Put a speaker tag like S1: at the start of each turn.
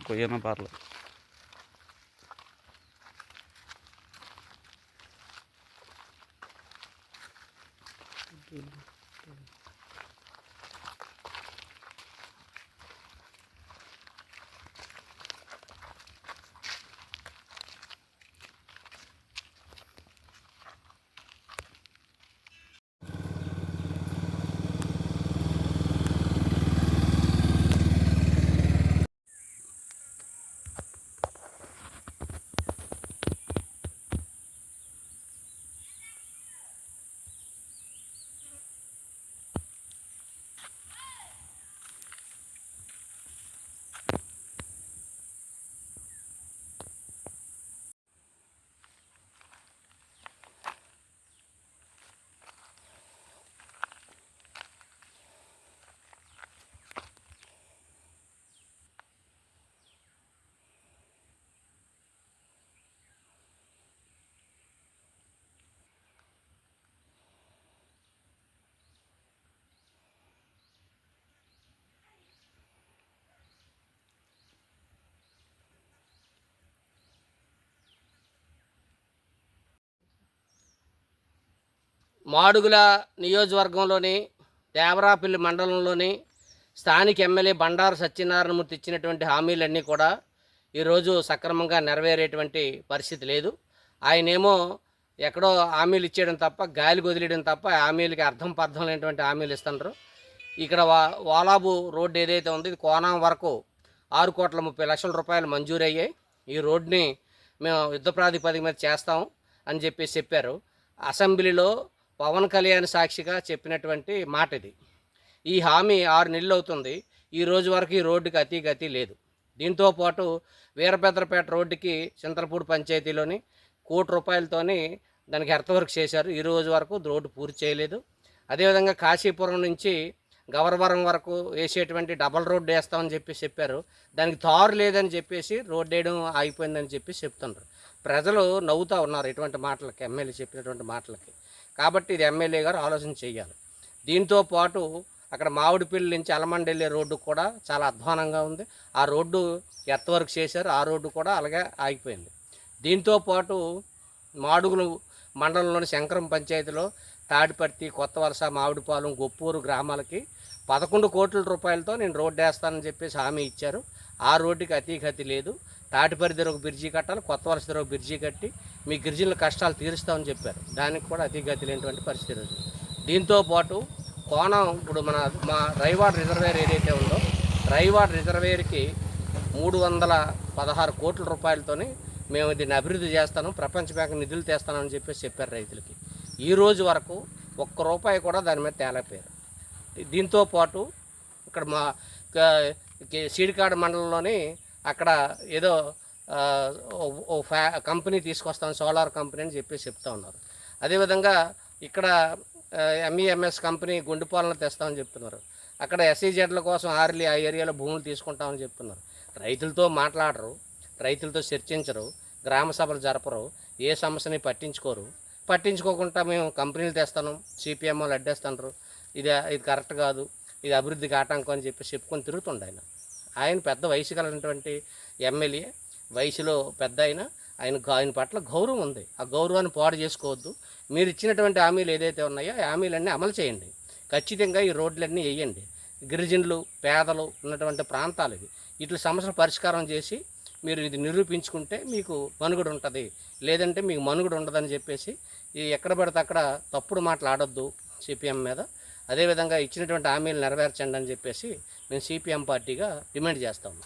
S1: కొయ్యన పర్లేదు.
S2: మాడుగుల నియోజకవర్గంలోని దేవరాపల్లి మండలంలోని స్థానిక ఎమ్మెల్యే బండారు సత్యనారాయణమూర్తి ఇచ్చినటువంటి హామీలన్నీ కూడా ఈరోజు సక్రమంగా నెరవేరేటువంటి పరిస్థితి లేదు. ఆయనేమో ఎక్కడో హామీలు ఇచ్చేయడం తప్ప, గాలికి వదిలేయడం తప్ప హామీలకి అర్థం పర్థం లేనటువంటి హామీలు ఇస్తున్నారు. ఇక్కడ వాలాబు రోడ్డు ఏదైతే ఉందో ఇది కోనం వరకు 6,30,00,000 రూపాయలు మంజూరు అయ్యాయి. ఈ రోడ్ని మేము యుద్ధ ప్రాతిపదిక మీద చేస్తాం అని చెప్పారు. అసెంబ్లీలో పవన్ కళ్యాణ్ సాక్షిగా చెప్పినటువంటి మాట ఇది. ఈ హామీ 6 నెలలు అవుతుంది. ఈ రోజు వరకు ఈ రోడ్డుకి గతి లేదు. దీంతోపాటు వీరభద్రపేట రోడ్డుకి చింతలపూడి పంచాయతీలోని ₹1,00,00,000తోని దానికి ఎర్త్ వర్క్ చేశారు. ఈ రోజు వరకు రోడ్డు పూర్తి చేయలేదు. అదేవిధంగా కాశీపురం నుంచి గవర్వరం వరకు వేసేటువంటి డబల్ రోడ్డు వేస్తామని చెప్పారు. దానికి తారు లేదని చెప్పేసి రోడ్డు వేయడం ఆగిపోయిందని చెప్తున్నారు. ప్రజలు నవ్వుతూ ఉన్నారు ఇటువంటి మాటలకి, ఎమ్మెల్యే చెప్పినటువంటి మాటలకి. కాబట్టి ఇది ఎమ్మెల్యే గారు ఆలోచన చేయాలి. దీంతో పాటు అక్కడ మామిడిపల్లి నుంచి అలమండెళ్ళే రోడ్డు కూడా చాలా అధ్వానంగా ఉంది. ఆ రోడ్డు ఎర్త్ వర్క్ చేశారు. ఆ రోడ్డు కూడా అలాగే ఆగిపోయింది. దీంతో పాటు మాడుగులు మండలంలోని శంకరం పంచాయతీలో తాడిపర్తి, కొత్తవలస, మామిడిపాలెం, గొప్పూరు గ్రామాలకి 11 కోట్ల రూపాయలతో నేను రోడ్డు వేస్తానని చెప్పేసి హామీ ఇచ్చారు. ఆ రోడ్డుకి గతి లేదు. తాటిపర్తి దగ్గర ఒక బ్రిడ్జి కట్టాలి, కొత్తవలస దగ్గర ఒక బ్రిడ్జి కట్టి మీ గిరిజనుల కష్టాలు తీరుస్తామని చెప్పారు. దానికి కూడా గతి లేనటువంటి పరిస్థితి రోజు. దీంతోపాటు కోనం ఇప్పుడు మా రైవాడ్ రిజర్వేర్ ఏదైతే ఉందో రైవాడ్ రిజర్వేర్కి 316 కోట్ల రూపాయలతోని మేము దీన్ని అభివృద్ధి చేస్తాను, ప్రపంచ బ్యాంక్ నిధులు తెస్తానని చెప్పారు రైతులకి. ఈ రోజు వరకు ₹1 కూడా దాని మీద తేలేకపోయారు. దీంతోపాటు ఇక్కడ మా సీడికాడ మండలంలోని అక్కడ ఏదో కంపెనీ తీసుకొస్తాం, సోలార్ కంపెనీ అని చెప్తా ఉన్నారు. అదేవిధంగా ఇక్కడ MEMS కంపెనీ గుండుపాలన తెస్తామని చెప్తున్నారు. అక్కడ SEZల కోసం ఆర్లీ ఆ ఏరియాలో భూములు తీసుకుంటామని చెప్తున్నారు. రైతులతో మాట్లాడరు, రైతులతో చర్చించరు, గ్రామ సభలు జరపరు, ఏ సమస్యని పట్టించుకోకుండా మేము కంపెనీలు తెస్తాను, CPM వాళ్ళు అడ్డేస్తున్నారు, ఇది కరెక్ట్ కాదు, ఇది అభివృద్ధికి ఆటంకం అని చెప్పుకొని తిరుగుతుండే ఆయన పెద్ద వయసు కలిగినటువంటి ఎమ్మెల్యే, వయసులో పెద్ద ఆయన పట్ల గౌరవం ఉంది. ఆ గౌరవాన్ని పాడు చేసుకోవద్దు. మీరు ఇచ్చినటువంటి హామీలు ఏదైతే ఉన్నాయో ఆ హామీలన్నీ అమలు చేయండి. ఖచ్చితంగా ఈ రోడ్లన్నీ వేయండి. గిరిజనులు, పేదలు ఉన్నటువంటి ప్రాంతాలు ఇవి. ఇట్లా సమస్యలు పరిష్కారం చేసి మీరు ఇది నిరూపించుకుంటే మీకు మనుగడ ఉంటుంది, లేదంటే మీకు మనుగడ ఉండదని చెప్పేసి ఎక్కడ పడితే అక్కడ తప్పుడు మాట్లాడొద్దు CPM మీద. అదేవిధంగా ఇచ్చినటువంటి హామీలు నెరవేర్చండి అని చెప్పేసి మేము CPM పార్టీగా డిమాండ్ చేస్తాము.